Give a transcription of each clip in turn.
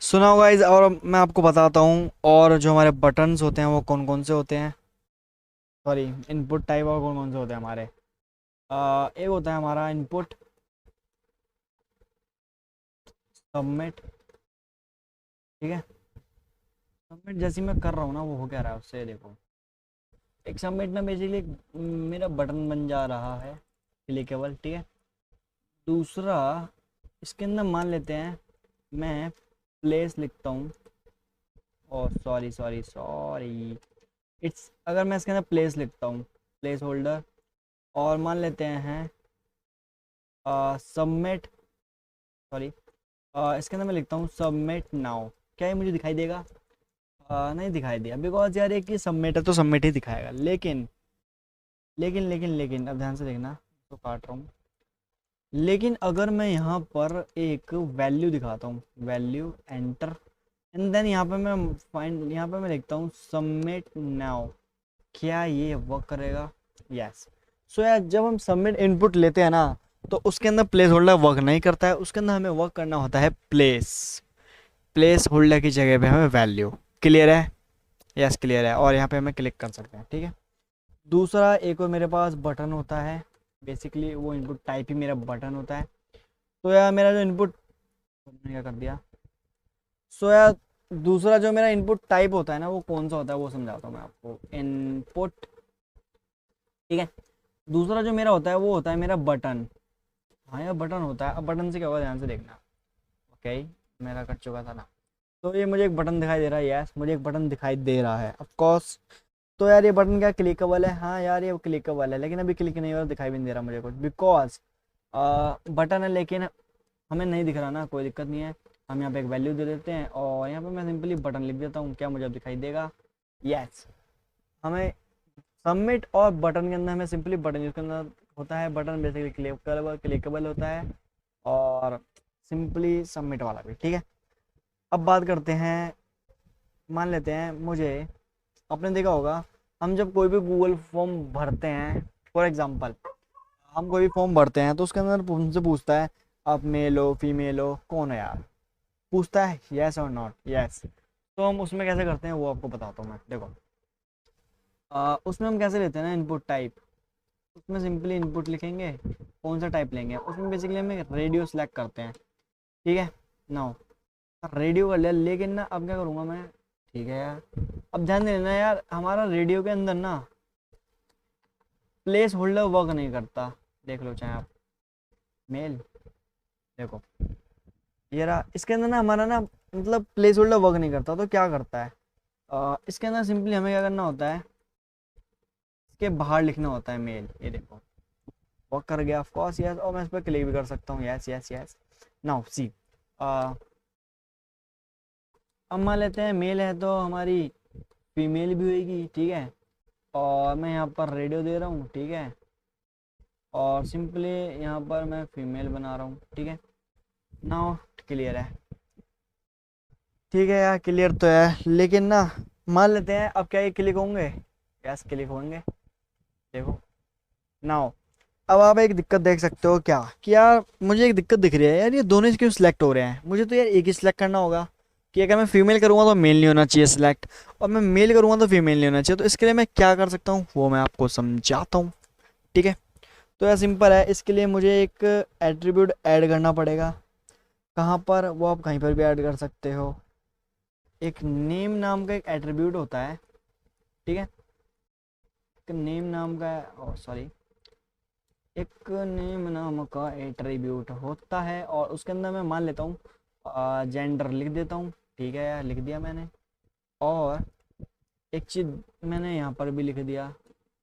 सुना होगा गाइस। और मैं आपको बताता हूँ, और जो हमारे बटन्स होते हैं वो कौन कौन से होते हैं। सॉरी, इनपुट टाइप और कौन कौन से होते हैं हमारे। एक होता है हमारा इनपुट, सबमिट। ठीक है, सबमिट जैसे ही मैं कर रहा हूँ ना, वो हो क्या रहा है उससे देखो। एक सबमिट ना बेसिकली मेरा बटन बन जा रहा है, क्लिकेबल। ठीक है, दूसरा इसके अंदर मान लेते हैं मैं प्लेस लिखता हूँ। और सॉरी सॉरी सॉरी, इट्स अगर मैं इसके अंदर प्लेस लिखता हूँ, प्लेस होल्डर, और मान लेते हैं सबमिट। सॉरी, इसके अंदर मैं लिखता हूँ सबमिट नाउ। क्या ये मुझे दिखाई देगा? नहीं दिखाई दिया, बिकॉज यार एक ही सबमिट है तो सबमिट ही दिखाएगा। लेकिन अब ध्यान से देखना, तो काट रहा हूँ। लेकिन अगर मैं यहाँ पर एक वैल्यू दिखाता हूँ, वैल्यू एंटर, एंड देन यहाँ पे मैं फाइंड, यहाँ पे मैं लिखता हूँ सबमिट नाउ, क्या ये वर्क करेगा? यस। सो यार जब हम सबमिट इनपुट लेते हैं ना, तो उसके अंदर प्लेस होल्डर वर्क नहीं करता है, उसके अंदर हमें वर्क करना होता है प्लेस। प्लेस होल्डर की जगह पे हमें वैल्यू। क्लियर है? यस क्लियर है, और यहाँ पे हमें क्लिक कर सकते हैं। ठीक है, दूसरा एक और मेरे पास बटन होता है। बेसिकली वो इनपुट टाइप ही मेरा बटन होता है। तो यार मेरा जो इनपुट, मैंने क्या कर दिया। सो यार दूसरा जो मेरा इनपुट टाइप होता है ना, वो कौन सा होता है वो समझाता हूँ मैं आपको। इनपुट, ठीक है, दूसरा जो मेरा होता है वो होता है मेरा बटन। हाँ यार बटन होता है। अब बटन से क्या होगा, ध्यान से देखना। ओके, मेरा कट चुका था ना। तो ये मुझे एक बटन दिखाई दे रहा है। यस, मुझे एक बटन दिखाई दे रहा है, ऑफ कोर्स। तो यार ये बटन क्या क्लिकेबल है? हाँ यार ये क्लिकेबल है, लेकिन अभी क्लिक नहीं हो रहा, दिखाई भी नहीं दे रहा मुझे कुछ, बिकॉज बटन है लेकिन हमें नहीं दिख रहा ना। कोई दिक्कत नहीं है, हम यहाँ पे एक वैल्यू दे देते हैं, और यहाँ पे मैं सिंपली बटन लिख देता हूँ। क्या मुझे अब दिखाई देगा? यस। हमें सबमिट और बटन के अंदर हमें सिंपली बटन यूज करना होता है। बटन बेसिकली क्लिकेबल होता है, और सिंपली सबमिट वाला भी। ठीक है, अब बात करते हैं। मान लेते हैं मुझे, आपने देखा होगा, हम जब कोई भी गूगल फॉर्म भरते हैं, फॉर एग्जांपल हम कोई भी फॉर्म भरते हैं, तो उसके अंदर हमसे पूछता है आप मेल हो फीमेल हो, कौन है यार, पूछता है यस और नॉट। यस। तो हम उसमें कैसे करते हैं वो आपको बताता हूँ मैं। देखो, उसमें हम कैसे लेते हैं ना इनपुट टाइप, उसमें सिंपली इनपुट लिखेंगे, कौन सा टाइप लेंगे, उसमें बेसिकली हम रेडियो सेलेक्ट करते हैं। ठीक है, नाउ रेडियो कर लिया, लेकिन ना अब क्या करूँगा मैं। ठीक है यार, अब ध्यान देना यार, हमारा रेडियो के अंदर ना प्लेस होल्डर वर्क नहीं करता। देख लो चाहे आप, मेल, देखो ये रहा। इसके अंदर ना हमारा ना मतलब प्लेस होल्डर वर्क नहीं करता, तो क्या करता है, इसके अंदर सिंपली हमें क्या करना होता है, इसके बाहर लिखना होता है मेल। ये देखो वर्क कर गया, ऑफ कोर्स यस, और मैं इस पर क्लिक भी कर सकता हूँ। Yes yes yes. Now see, अब मान लेते हैं मेल है तो हमारी फीमेल भी होगी। ठीक है, और मैं यहाँ पर रेडियो दे रहा हूँ। ठीक है, और सिंपली यहाँ पर मैं फीमेल बना रहा हूँ। ठीक है, नाउ क्लियर है। ठीक है यार, क्लियर तो है, लेकिन ना मान लेते हैं अब क्या ये क्लिक होंगे? यस क्लिक होंगे। देखो, नाउ अब आप एक दिक्कत देख सकते हो क्या, कि यार मुझे एक दिक्कत दिख रही है यार, ये दोनों क्यों सिलेक्ट हो रहे हैं? मुझे तो यार एक ही सिलेक्ट करना होगा, कि अगर मैं फीमेल करूँगा तो मेल नहीं होना चाहिए सिलेक्ट, और मैं मेल करूँगा तो फीमेल नहीं होना चाहिए। तो इसके लिए मैं क्या कर सकता हूँ वो मैं आपको समझाता हूँ। ठीक है, तो यार सिंपल है, इसके लिए मुझे एक एट्रीब्यूट ऐड करना पड़ेगा। कहाँ पर? वो आप कहीं पर भी ऐड कर सकते हो। एक नेम नाम का एक एट्रीब्यूट होता है। ठीक है, एक नेम नाम का, सॉरी, एक नेम नाम का एट्रीब्यूट होता है, और उसके अंदर मैं मान लेता हूँ जेंडर लिख देता हूँ। ठीक है यार, लिख दिया मैंने। और एक चीज़ मैंने यहाँ पर भी लिख दिया।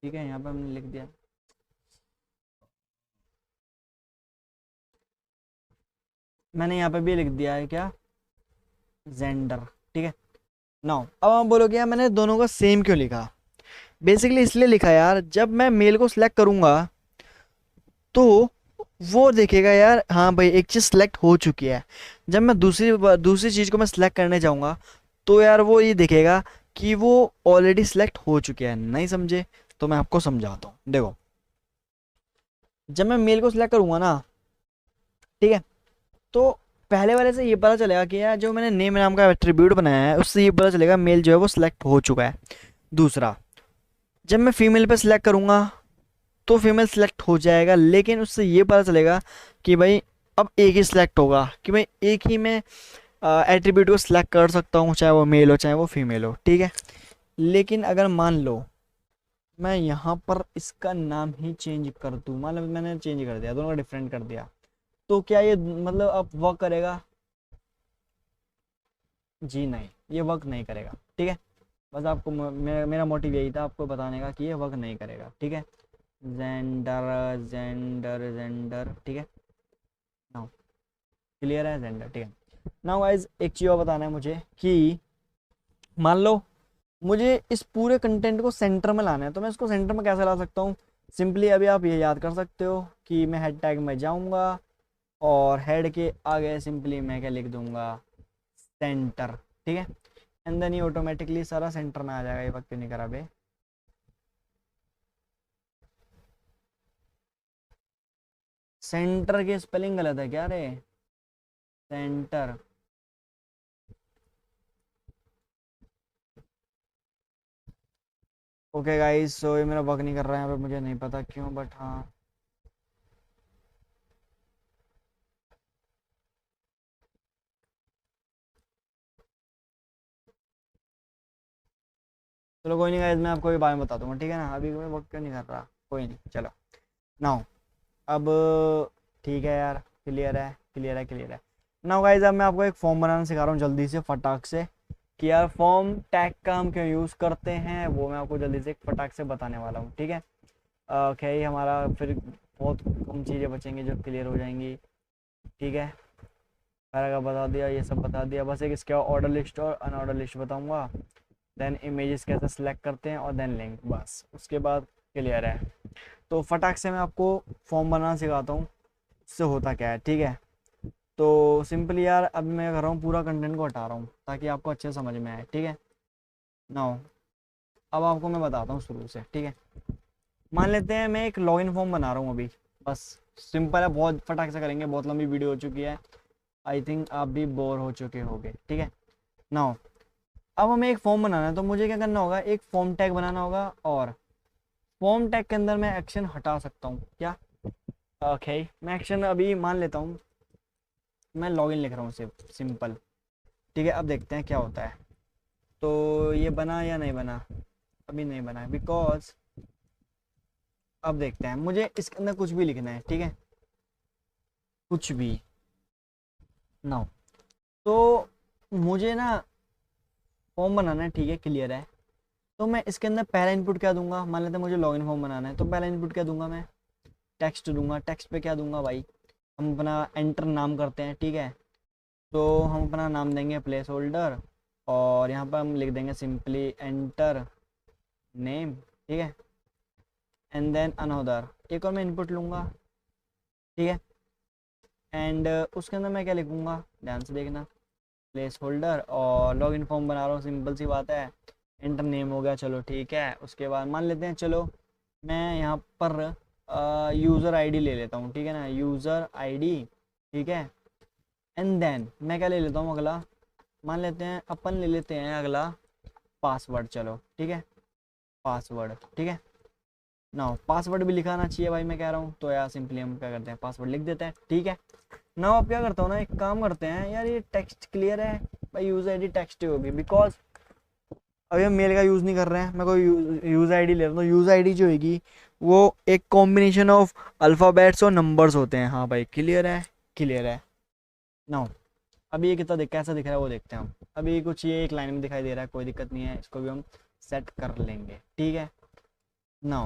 ठीक है, यहाँ पर मैंने लिख दिया, मैंने यहाँ पे भी लिख दिया है क्या, जेंडर। ठीक है, नाउ अब आप बोलोगे यार मैंने दोनों का सेम क्यों लिखा? बेसिकली इसलिए लिखा यार, जब मैं मेल को सिलेक्ट करूंगा तो वो देखेगा यार, हाँ भाई एक चीज़ सिलेक्ट हो चुकी है। जब मैं दूसरी चीज़ को मैं सिलेक्ट करने जाऊंगा, तो यार वो ये देखेगा कि वो ऑलरेडी सिलेक्ट हो चुकी है। नहीं समझे? तो मैं आपको समझाता हूँ। देखो, जब मैं मेल को सिलेक्ट करूंगा ना, ठीक है, तो पहले वाले से ये पता चलेगा कि यार जो मैंने नेम नाम का एट्रीब्यूट बनाया है उससे ये पता चलेगा मेल जो है वो सिलेक्ट हो चुका है। दूसरा, जब मैं फीमेल पे सिलेक्ट करूँगा तो फीमेल सिलेक्ट हो जाएगा, लेकिन उससे ये पता चलेगा कि भाई अब एक ही सिलेक्ट होगा, कि भाई एक ही मैं एट्रीब्यूट को सिलेक्ट कर सकता हूँ, चाहे वो मेल हो चाहे वो फीमेल हो, ठीक है। लेकिन अगर मान लो मैं यहाँ पर इसका नाम ही चेंज कर दूँ, मान लो मैंने चेंज कर दिया, दोनों का डिफरेंट कर दिया, तो क्या ये मतलब अब वर्क करेगा? जी नहीं, ये वर्क नहीं करेगा, ठीक है। बस आपको मेरा मोटिव यही था आपको बताने का कि ये वर्क नहीं करेगा, ठीक है। जेंडर जेंडर जेंडर, ठीक है। नाउ क्लियर है जेंडर, ठीक है। नाउ गाइज एक चीज़ और बताना है मुझे कि मान लो मुझे इस पूरे कंटेंट को सेंटर में लाना है, तो मैं इसको सेंटर में कैसे ला सकता हूँ? सिंपली अभी आप ये याद कर सकते हो कि मैं हेड टैग में जाऊँगा और हेड के आगे सिंपली मैं क्या लिख दूंगा? सेंटर, ठीक है। एंड देन ये ऑटोमेटिकली सारा सेंटर में आ जाएगा। ये वक्त नहीं करा बे, सेंटर की स्पेलिंग गलत है क्या रे? सेंटर, ओके गाइस, सो ये मेरा वर्क नहीं कर रहा है यहाँ पे, मुझे नहीं पता क्यों, बट हाँ चलो कोई नहीं गाइस, मैं आपको ये बाद में बता दूंगा, ठीक है ना। अभी मैं वर्क क्यों नहीं कर रहा, कोई नहीं, चलो। नाउ अब ठीक है यार, क्लियर है क्लियर है क्लियर है। नाउ गाइस अब मैं आपको एक फॉर्म बनाना सिखा रहा हूँ जल्दी से फटाक से, कि यार फॉर्म टैग का हम क्यों यूज़ करते हैं, वो मैं आपको जल्दी से एक फटाक से बताने वाला हूँ, ठीक है। ओके, हमारा फिर बहुत कम चीज़ें बचेंगी जो क्लियर हो जाएंगी, ठीक है। सारा का बता दिया, ये सब बता दिया, बस एक इसके ऑर्डर लिस्ट और अनऑर्डर लिस्ट बताऊंगा, देन इमेजेस कैसे सिलेक्ट करते हैं और देन लिंक, बस उसके बाद क्लियर है। तो फटाक से मैं आपको फॉर्म बनाना सिखाता हूँ, उससे होता क्या है, ठीक है। तो सिंपली यार अब मैं कर रहा हूँ पूरा कंटेंट को हटा रहा हूँ ताकि आपको अच्छे समझ में आए, ठीक है। नाउ अब आपको मैं बताता हूँ शुरू से, ठीक है। मान लेते हैं मैं एक लॉगिन फॉर्म बना रहा हूँ अभी, बस सिंपल है, बहुत फटाक से करेंगे, बहुत लंबी वीडियो हो चुकी है, आई थिंक आप भी बोर हो चुके होंगे, ठीक है। नाउ अब हमें एक फॉर्म बनाना है, तो मुझे क्या करना होगा? एक फॉर्म टैग बनाना होगा, और फॉर्म टैग के अंदर मैं एक्शन हटा सकता हूँ क्या? ओके, मैं एक्शन अभी मान लेता हूँ, मैं लॉगिन लिख रहा हूँ सिर्फ सिंपल, ठीक है। अब देखते हैं क्या होता है। तो ये बना या नहीं बना? अभी नहीं बना है, बिकॉज अब देखते हैं, मुझे इसके अंदर कुछ भी लिखना है, ठीक है, कुछ भी। नाउ तो मुझे ना फॉर्म बनाना है, ठीक है, क्लियर है। तो मैं इसके अंदर पहला इनपुट क्या दूंगा? मान लेते हैं मुझे लॉगिन फॉर्म बनाना है, तो पहला इनपुट क्या दूंगा? मैं टेक्स्ट दूंगा। टेक्स्ट पे क्या दूंगा भाई? हम अपना एंटर नाम करते हैं, ठीक है। तो हम अपना नाम देंगे प्लेस होल्डर, और यहाँ पर हम लिख देंगे सिंपली एंटर नेम, ठीक है। एंड देन अनदर एक और मैं इनपुट लूँगा, ठीक है। एंड उसके अंदर मैं क्या लिखूँगा? ध्यान से देखना, प्लेस होल्डर, और लॉगिन फॉर्म बना रहा हूँ, सिंपल सी बात है। एंटर नेम हो गया, चलो ठीक है। उसके बाद मान लेते हैं, चलो मैं यहाँ पर यूज़र आईडी ले लेता हूँ, ठीक है ना, यूज़र आईडी, ठीक है। एंड देन मैं क्या ले लेता हूँ अगला? मान लेते हैं अपन ले लेते हैं अगला पासवर्ड, चलो ठीक है, पासवर्ड, ठीक है ना। पासवर्ड भी लिखाना चाहिए भाई, मैं कह रहा हूँ, तो यार सिंपली हम क्या करते हैं, पासवर्ड लिख देते हैं, ठीक है ना। अब क्या करता हूँ ना, एक काम करते हैं यार, ये टेक्स्ट क्लियर है भाई, यूज़र आईडी टेक्स्ट ही होगी, बिकॉज अभी हम मेल का यूज़ नहीं कर रहे हैं, मैं कोई यूज़र आईडी ले रहा हूँ। यूज़र आईडी जो होगी वो एक कॉम्बिनेशन ऑफ अल्फ़ाबेट्स और नंबर्स होते हैं। हाँ भाई क्लियर है क्लियर है ना। अभी ये कितना कैसा दिख रहा है वो देखते हैं हम। अभी कुछ ये एक लाइन में दिखाई दे रहा है, कोई दिक्कत नहीं है, इसको भी हम सेट कर लेंगे, ठीक है ना।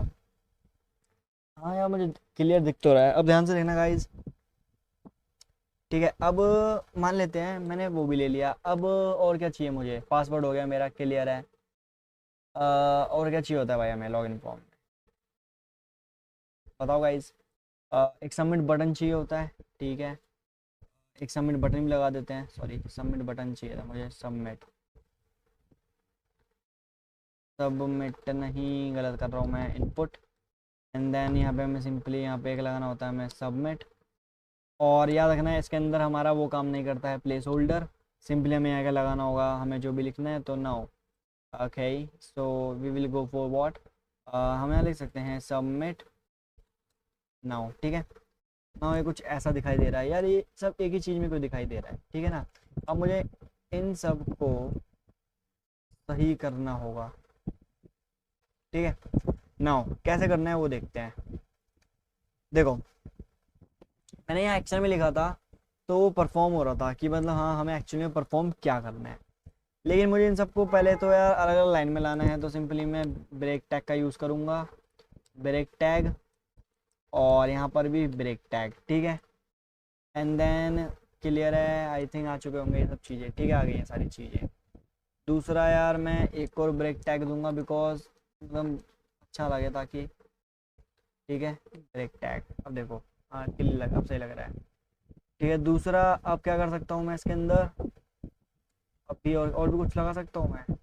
हाँ यार मुझे क्लियर दिख तो रहा है, अब ध्यान से देखना गाइज, ठीक है। अब मान लेते हैं मैंने वो भी ले लिया, अब और क्या चाहिए मुझे? पासवर्ड हो गया मेरा, क्लियर है। और क्या चाहिए होता है भाई हमें लॉगिन फॉर्म? बताओ गाइज। एक सबमिट बटन चाहिए होता है, ठीक है। एक सबमिट बटन भी लगा देते हैं, सॉरी सबमिट बटन चाहिए था मुझे, सबमिट, सबमिट नहीं, गलत कर रहा हूँ मैं, इनपुट। एंड देन यहाँ पे हमें सिंपली यहाँ पे एक लगाना होता है हमें सबमिट, और याद रखना है इसके अंदर हमारा वो काम नहीं करता है प्लेस होल्डर, सिंपली हमें आगे लगाना होगा हमें जो भी लिखना है। तो now okay, so we will go for what, हम यहाँ लिख सकते हैं सबमिट नाउ, ठीक है। नाउ ये कुछ ऐसा दिखाई दे रहा है यार, ये सब एक ही चीज़ में कोई दिखाई दे रहा है, ठीक है ना। अब मुझे इन सब को सही करना होगा, ठीक है। नाउ कैसे करना है वो देखते हैं। देखो मैंने यहाँ एक्शन में लिखा था तो वो परफॉर्म हो रहा था कि मतलब हाँ हमें एक्चुअली में परफॉर्म क्या करना है, लेकिन मुझे इन सबको पहले तो यार अलग अलग लाइन में लाना है। तो सिंपली मैं ब्रेक टैग का यूज़ करूँगा, ब्रेक टैग, और यहाँ पर भी ब्रेक टैग, ठीक है। एंड देन क्लियर है, आई थिंक आ चुके होंगे ये सब चीज़ें, ठीक है, आ गई हैं सारी चीज़ें। दूसरा यार मैं एक और ब्रेक टैग दूंगा बिकॉज मतलब अच्छा लगे ताकि, ठीक है, ब्रेक टैग। अब देखो हाँ क्लियर लग, अब सही लग रहा है, ठीक है। दूसरा अब क्या कर सकता हूँ मैं इसके अंदर, अभी और भी कुछ लगा सकता हूँ मैं।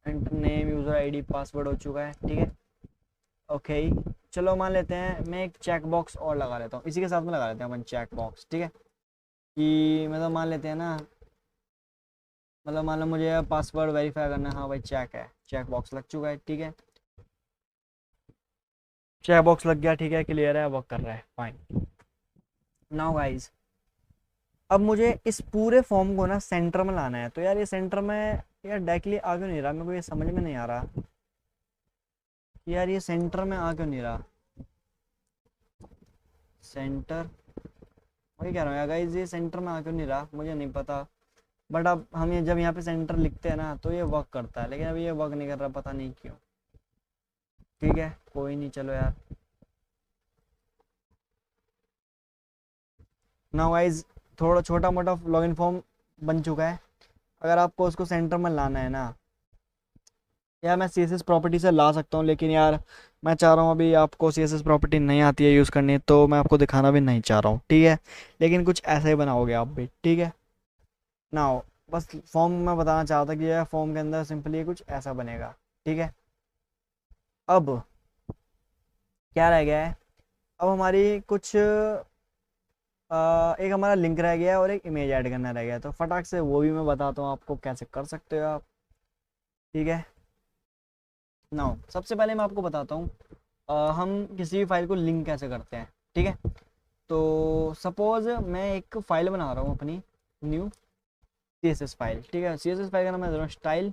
Enter name, user ID, password हो चुका है, ठीक है। ओके चलो मान लेते हैं मैं एक चेक बॉक्स और लगा लेता हूँ, इसी के साथ में लगा लेते हैं अपन चेक बॉक्स, ठीक है। कि मतलब मान लेते हैं ना, मतलब मान लो मुझे पासवर्ड वेरीफाई करना है, हाँ भाई चेक है, चेक बॉक्स लग चुका है, ठीक है। चेक बॉक्स लग गया, ठीक है, क्लियर है, वर्क कर रहा है, फाइन। नाउ गाइस अब मुझे इस पूरे फॉर्म को ना सेंटर में लाना है। तो यार ये सेंटर में यार डायरेक्टली आ क्यों नहीं रहा, मेरे को ये समझ में नहीं आ रहा कि यार ये सेंटर में आ क्यों नहीं रहा। सेंटर, वही कह रहा हूँ यार गाइस, ये सेंटर में आ क्यों नहीं रहा मुझे नहीं पता। बट अब हम ये जब यहाँ पे सेंटर लिखते हैं ना तो ये वर्क करता है, लेकिन अभी ये वर्क नहीं कर रहा, पता नहीं क्यों। ठीक है कोई नहीं, चलो यार। नाउ गाइस थोड़ा छोटा मोटा लॉगिन फॉर्म बन चुका है। अगर आपको उसको सेंटर में लाना है ना, यार मैं CSS प्रॉपर्टी से ला सकता हूँ, लेकिन यार मैं चाह रहा हूँ अभी आपको CSS प्रॉपर्टी नहीं आती है यूज़ करनी, तो मैं आपको दिखाना भी नहीं चाह रहा हूँ, ठीक है। लेकिन कुछ ऐसा ही बनाओगे आप भी, ठीक है। नाउ बस फॉर्म मैं बताना चाहता था कि यह फॉर्म के अंदर सिंपली कुछ ऐसा बनेगा, ठीक है। अब क्या रह गया है, अब हमारी कुछ एक हमारा लिंक रह गया है और एक इमेज ऐड करना रह गया है। तो फटाक से वो भी मैं बताता हूँ आपको कैसे कर सकते हो आप, ठीक है। नाउ सबसे पहले मैं आपको बताता हूँ हम किसी भी फाइल को लिंक कैसे करते हैं, ठीक है। तो सपोज मैं एक फाइल बना रहा हूँ अपनी न्यू CSS फाइल, ठीक है। CSS फाइल का नाम मैं दे रहा हूँ style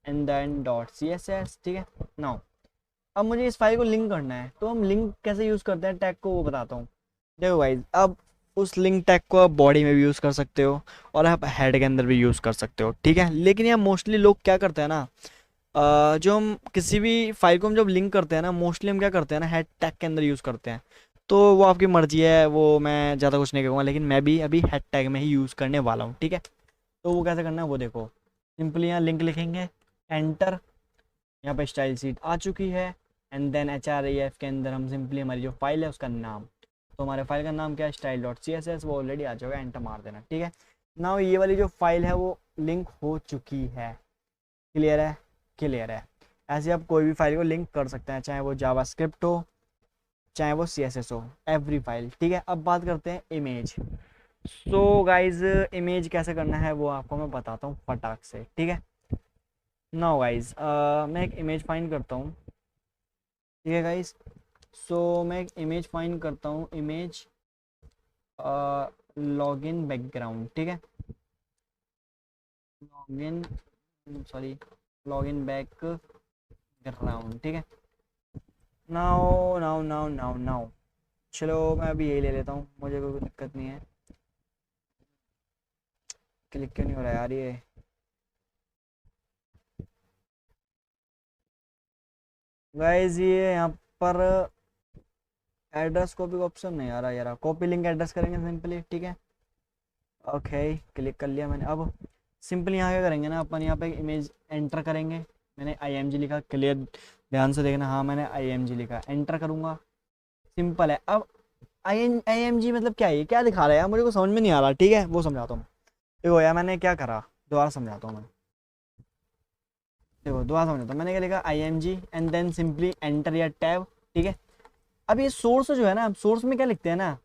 and then dot CSS, ठीक है। नाउ अब मुझे इस फाइल को लिंक करना है, तो हम लिंक कैसे यूज़ करते हैं टैग को वो बताता हूँ। देखो गाइस अब उस लिंक टैग को आप बॉडी में भी यूज़ कर सकते हो और आप हेड के अंदर भी यूज़ कर सकते हो, ठीक है। लेकिन यार मोस्टली लोग क्या करते हैं ना, जो हम किसी भी फाइल को हम जब लिंक करते हैं ना, मोस्टली हम क्या करते हैं ना हेड टैग के अंदर यूज़ करते हैं। तो वो आपकी मर्जी है, वो मैं ज़्यादा कुछ नहीं कहूँगा, लेकिन मैं भी अभी हेड टैग में ही यूज़ करने वाला हूँ, ठीक है। तो वो कैसे करना है वो देखो, सिंपली यहाँ लिंक लिखेंगे, एंटर, यहाँ पे स्टाइल सीट आ चुकी है। एंड देन HREF के अंदर हम सिंपली हमारी जो फाइल है उसका नाम, तो हमारे फाइल का नाम क्या है, स्टाइल डॉट CSS, वो ऑलरेडी आ जाएगा, एंटर मार देना, ठीक है। नाउ ये वाली जो फाइल है वो लिंक हो चुकी है, क्लियर है, क्लियर है। ऐसे आप कोई भी फाइल को लिंक कर सकते हैं, चाहे वो जावास्क्रिप्ट हो चाहे वो CSS हो, एवरी फाइल, ठीक है। अब बात करते हैं इमेज। सो गाइज इमेज कैसे करना है वो आपको मैं बताता हूँ फटाक से, ठीक है। नाउ गाइज मैं एक इमेज फाइंड करता हूँ, ठीक है गाइज। सो मैं एक इमेज फाइंड करता हूँ, इमेज लॉगिन बैकग्राउंड, ठीक है। लॉगिन, सॉरी, लॉगिन बैकग्राउंड, ठीक है। Now now now now now चलो मैं अभी यही ले लेता हूँ, मुझे कोई दिक्कत नहीं है। क्लिक क्यों नहीं हो रहा यार ये, गाइज ये यहाँ पर एड्रेस कॉपी का ऑप्शन नहीं आ रहा यार, कॉपी लिंक एड्रेस करेंगे सिंपली, ठीक है। ओके क्लिक कर लिया मैंने। अब सिंपली यहाँ क्या करेंगे ना, अपन यहाँ पे इमेज एंटर करेंगे। मैंने IMG लिखा, क्लियर ध्यान से देखना, हाँ मैंने IMG लिखा, एंटर करूँगा, सिंपल है। अब IMG मतलब क्या है, ये क्या दिखा रहा है यार, मुझे को समझ में नहीं आ रहा, ठीक है वो समझाता हूँ। देखो यार मैंने क्या करा, दोबारा समझाता हूँ मैं, देखो दोबारा समझाता हूँ। मैंने क्या लिखा, IMG and then simply enter या टैब, ठीक है। अब ये सोर्स जो है ना, सोर्स में क्या लिखते हैं ना,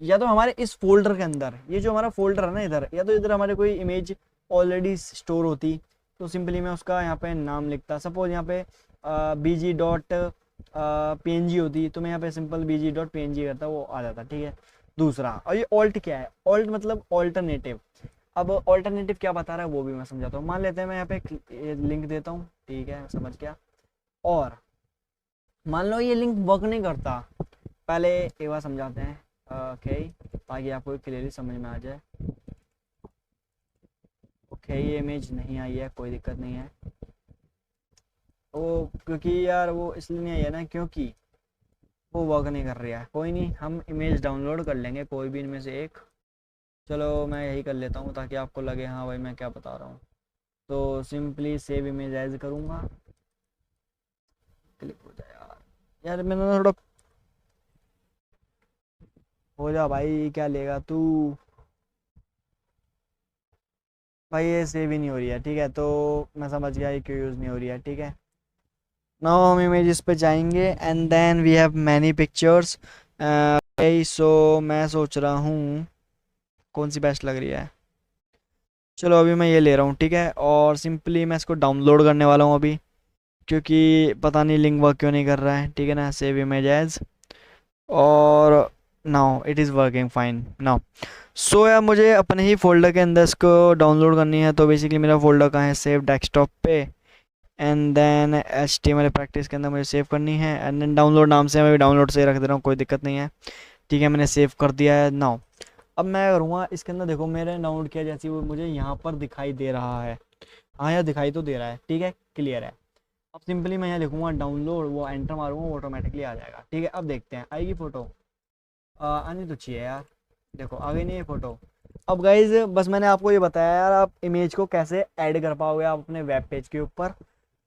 या तो हमारे इस फोल्डर के अंदर, ये जो हमारा फोल्डर है ना इधर, या तो इधर हमारे कोई इमेज ऑलरेडी स्टोर होती, तो सिंपली मैं उसका यहाँ पे नाम लिखता। सपोज यहाँ पे bg डॉट png होती, तो मैं यहाँ पे सिंपल bg डॉट png करता, वो आ जाता, ठीक है। दूसरा, और ये ऑल्ट क्या है, ऑल्ट मतलब ऑल्टरनेटिव। अब ऑल्टरनेटिव क्या बता रहा है वो भी मैं समझाता हूँ। मान लेते हैं मैं यहाँ पे लिंक देता हूँ, ठीक है, समझ गया। और मान लो ये लिंक वर्क नहीं करता, पहले एक बार समझाते हैं, ओके, ताकि आपको क्लियरली समझ में आ जाए। ओके, ये इमेज नहीं आई है, कोई दिक्कत नहीं है। वो क्योंकि यार वो इसलिए नहीं आई है ना, क्योंकि वो वर्क नहीं कर रहा है। कोई नहीं, हम इमेज डाउनलोड कर लेंगे कोई भी इनमें से एक। चलो मैं यही कर लेता हूँ ताकि आपको लगे हाँ भाई मैं क्या बता रहा हूँ। तो सिंपली सेव इमेज एज करूँगा, क्लिक हो जाए यार। यार मैंने ना थोड़ा, हो जा भाई, क्या लेगा तू भाई। ये सेव ही नहीं हो रही है, ठीक है, तो मैं समझ गया ये क्यों यूज़ नहीं हो रही है, ठीक है। नाउ हम इमेजेस पे जाएंगे and then we have many pictures. So मैं सोच रहा हूँ कौन सी बेस्ट लग रही है। चलो अभी मैं ये ले रहा हूँ, ठीक है, और सिंपली मैं इसको डाउनलोड करने वाला हूँ अभी, क्योंकि पता नहीं लिंक वर्क क्यों नहीं कर रहा है, ठीक है ना। सेव इमेज एज, और now it is working fine now. So यार मुझे अपने ही फोल्डर के अंदर इसको डाउनलोड करनी है, तो बेसिकली मेरा फोल्डर कहाँ है, सेव डेस्कटॉप पे, एंड देन HTML प्रैक्टिस के अंदर मुझे सेव करनी है, एंड देन डाउनलोड नाम से मैं डाउनलोड से रख दे रहा हूँ, कोई दिक्कत नहीं है, ठीक है। मैंने सेव कर दिया है नाउ। अब मैं करूँगा इसके अंदर, देखो मेरे डाउनलोड किया जैसी वो मुझे यहाँ पर दिखाई दे रहा है। हाँ यार दिखाई तो दे रहा है, ठीक है, क्लियर है। अब सिंपली मैं यहाँ लिखूँगा डाउनलोड, वो एंटर मारूंगा, वो ऑटोमेटिकली आ जाएगा, ठीक है। अब देखते हैं आएगी फ़ोटो, आनी तो चाहिए यार। देखो आ गई नहीं है फ़ोटो। अब गाइज बस मैंने आपको ये बताया यार, आप इमेज को कैसे ऐड कर पाओगे आप अपने वेब पेज के ऊपर।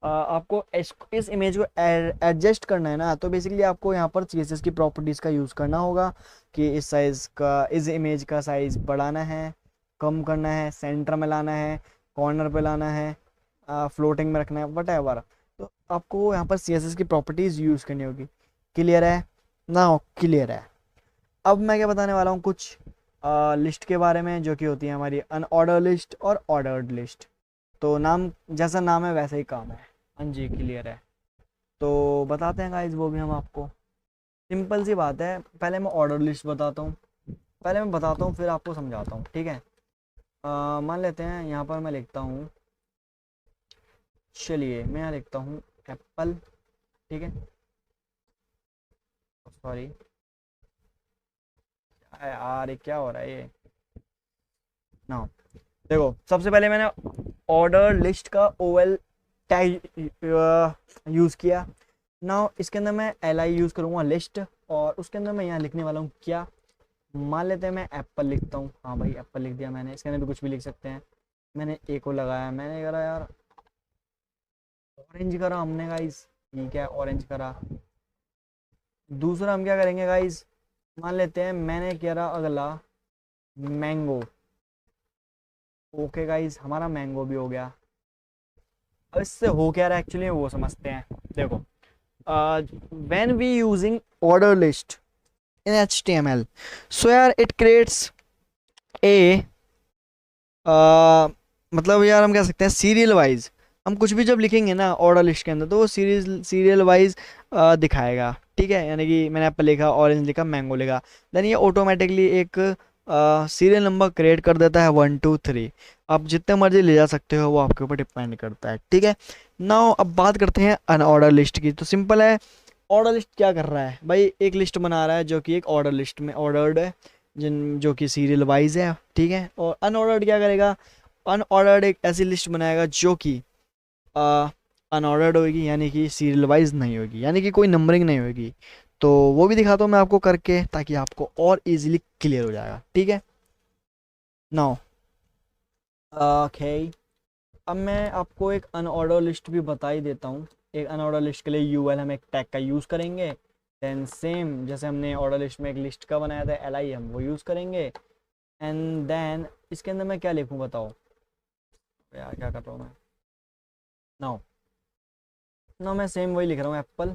आपको इस इमेज को एडजस्ट करना है ना, तो बेसिकली आपको यहाँ पर CSS की प्रॉपर्टीज़ का यूज़ करना होगा, कि इस साइज़ का, इस इमेज का साइज़ बढ़ाना है, कम करना है, सेंटर में लाना है, कॉर्नर पे लाना है, फ्लोटिंग में रखना है, वट। तो आपको यहाँ पर CSS की प्रॉपर्टीज़ यूज़ करनी होगी। क्लियर है ना, क्लियर है। अब मैं क्या बताने वाला हूँ, कुछ लिस्ट के बारे में, जो कि होती है हमारी अनऑर्डर लिस्ट और ऑर्डर्ड लिस्ट। तो नाम जैसा नाम है वैसा ही काम है। हाँ जी, क्लियर है। तो बताते हैं गाइज वो भी हम आपको। सिंपल सी बात है, पहले मैं ऑर्डर लिस्ट बताता हूँ, पहले मैं बताता हूँ फिर आपको समझाता हूँ, ठीक है। मान लेते हैं यहाँ पर मैं लिखता हूँ, चलिए मैं यहाँ लिखता हूँ एप्पल, ठीक है, सॉरी यार ये क्या हो रहा है ये ना। देखो सबसे पहले मैंने ऑर्डर लिस्ट का OL टैग यूज़ किया। नाउ इसके अंदर मैं LI यूज़ करूँगा लिस्ट, और उसके अंदर मैं यहाँ लिखने वाला हूँ क्या, मान लेते हैं मैं एप्पल लिखता हूँ। हाँ भाई एप्पल लिख दिया मैंने, इसके अंदर भी कुछ भी लिख सकते हैं। मैंने A को लगाया, मैंने करा यार ऑरेंज करा हमने गाइस, ठीक है ऑरेंज करा। दूसरा हम क्या करेंगे गाइस, मान लेते हैं मैंने करा अगला मैंगो। ओके गाइस हमारा मैंगो भी हो गया। अब इससे हो क्या रहा है एक्चुअली वो समझते हैं। देखो when we using order list in HTML, so यार it creates a मतलब यार हम कह सकते हैं सीरियल वाइज, हम कुछ भी जब लिखेंगे ना ऑर्डर लिस्ट के अंदर, तो वो सीरियल वाइज दिखाएगा, ठीक है। यानी कि मैंने एप्पल लिखा, ऑरेंज लिखा, मैंगो लिखा, देन ये ऑटोमेटिकली एक सीरियल नंबर क्रिएट कर देता है 1 2 3। आप जितने मर्जी ले जा सकते हो, वो आपके ऊपर डिपेंड करता है, ठीक है। नाउ अब बात करते हैं अनऑर्डर लिस्ट की। तो सिंपल है, ऑर्डर लिस्ट क्या कर रहा है भाई, एक लिस्ट बना रहा है जो कि एक ऑर्डर लिस्ट में ऑर्डर्ड है, जिन जो कि सीरियल वाइज है, ठीक है। और अनऑर्डर्ड क्या करेगा, अनऑर्डर्ड एक ऐसी लिस्ट बनाएगा जो कि अनऑर्डर्ड होगी, यानी कि सीरियल वाइज नहीं होगी, यानी कि कोई नंबरिंग नहीं होगी। तो वो भी दिखाता हूँ मैं आपको करके, ताकि आपको और इजीली क्लियर हो जाएगा, ठीक है। नाउ ओके, अब मैं आपको एक अनऑर्डर लिस्ट भी बता ही देता हूँ। एक अनऑर्डर लिस्ट के लिए यूएल हम एक टैग का यूज़ करेंगे, देन सेम जैसे हमने ऑर्डर लिस्ट में एक लिस्ट का बनाया था LI, हम वो यूज़ करेंगे। एंड देन इसके अंदर मैं क्या लिखूँ बताओ यार, क्या कर रहा हूँ मैं। नाउ ना मैं सेम वही लिख रहा हूँ एप्पल,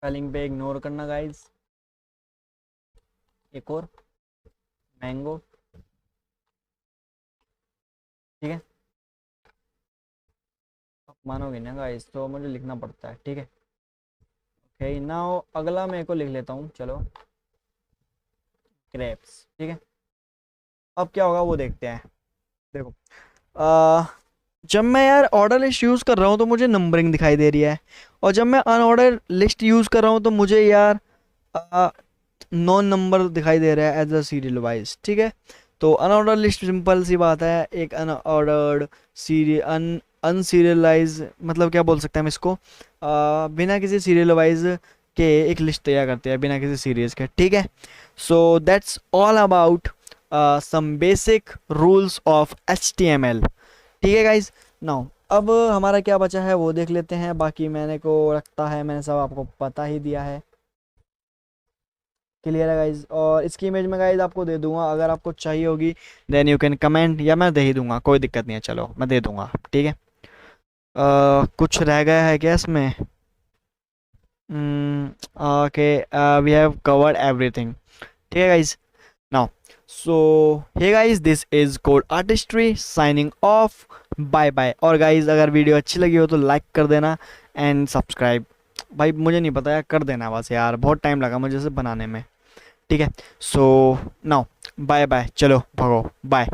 स्पेलिंग पे इग्नोर करना गाइज। एक और मैंगो, ठीक है। आप मानोगे ना गाइस, तो मुझे लिखना पड़ता है, ठीक है। ओके नाउ अगला मेरे को लिख लेता हूँ, चलो ग्रेप्स, ठीक है। अब क्या होगा वो देखते हैं। देखो जब मैं यार ऑर्डर लिस्ट यूज़ कर रहा हूँ तो मुझे नंबरिंग दिखाई दे रही है, और जब मैं अनऑर्डर लिस्ट यूज़ कर रहा हूँ तो मुझे यार नॉन नंबर दिखाई दे रहा है एज अ सीरियल वाइज, ठीक है। तो अनऑर्डर लिस्ट सिंपल सी बात है, एक अनऑर्डर्ड सीरियल अनसीरियलाइज, मतलब क्या बोल सकते हैं हम इसको, बिना किसी सीरियल वाइज के एक लिस्ट तैयार करते हैं बिना किसी सीरीज के, ठीक है। So that's all about some basic rules of HTML, ठीक है गाइज। नाउ अब हमारा क्या बचा है वो देख लेते हैं, बाकी मैंने को लगता है मैंने सब आपको पता ही दिया है। क्लियर है गाइज, और इसकी इमेज में गाइज आपको दे दूंगा, अगर आपको चाहिए होगी देन यू कैन कमेंट, या मैं दे ही दूंगा, कोई दिक्कत नहीं है, चलो मैं दे दूंगा, ठीक है। कुछ रह गया है क्या इसमें? Okay, we have covered everything, ठीक है guys. Now so hey guys, this is code artistry signing off, bye bye. और गाइज अगर वीडियो अच्छी लगी हो तो लाइक कर देना एंड सब्सक्राइब, भाई मुझे नहीं पता यार, कर देना बस यार, बहुत टाइम लगा मुझे इसे बनाने में, ठीक है। सो नाउ बाय बाय, चलो भगो, बाय।